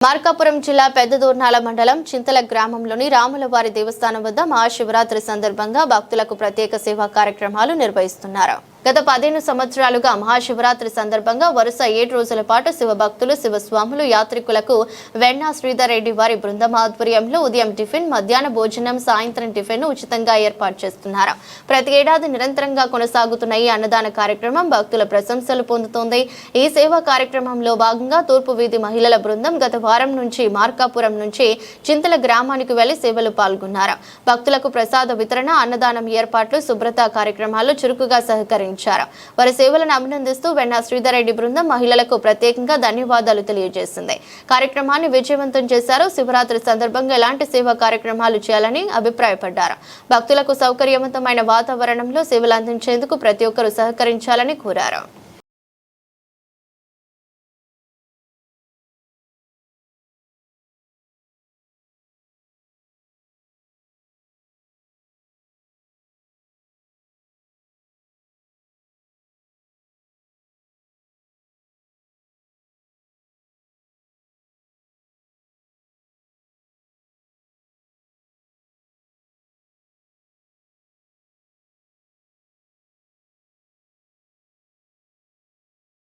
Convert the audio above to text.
మార్కాపురం జిల్లా పెద్దదూర్నాల మండలం చింతల గ్రామంలోని రాములవారి దేవస్థానం వద్ద మహాశివరాత్రి సందర్భంగా భక్తులకు ప్రత్యేక సేవా కార్యక్రమాలు నిర్వహిస్తున్నారు. గత 15 సంవత్సరాలుగా మహాశివరాత్రి సందర్భంగా వరుస 7 రోజుల పాటు శివభక్తులు, శివస్వాములు, యాత్రికులకు వెన్నా శ్రీధర్ రెడ్డి వారి బృందం ఆధ్వర్యంలో ఉదయం టిఫిన్, మధ్యాహ్న భోజనం, సాయంత్రం టిఫిన్ ఉచితంగా ఏర్పాటు చేస్తున్నారు. ప్రతి ఏడాది నిరంతరంగా కొనసాగుతున్న ఈ అన్నదాన కార్యక్రమం భక్తుల ప్రశంసలు పొందుతోంది. ఈ సేవా కార్యక్రమంలో భాగంగా తూర్పు వీధి మహిళల బృందం గత వారం నుంచి మార్కాపురం నుంచి చింతల గ్రామానికి వెళ్లి సేవలు పాల్గొన్నారు. భక్తులకు ప్రసాద వితరణ, అన్నదానం ఏర్పాట్లు, శుభ్రత కార్యక్రమాలు చురుకుగా సహకరించారు. వారి సేవలను అభినందిస్తూ వెన్నా శ్రీధర్ రెడ్డి బృందం మహిళలకు ప్రత్యేకంగా ధన్యవాదాలు తెలియజేసింది. కార్యక్రమాన్ని విజయవంతం చేశారు. శివరాత్రి సందర్భంగా ఎలాంటి సేవా కార్యక్రమాలు చేయాలని అభిప్రాయపడ్డారు. భక్తులకు సౌకర్యవంతమైన వాతావరణంలో సేవలు అందించేందుకు ప్రతి ఒక్కరూ సహకరించాలని కోరారు.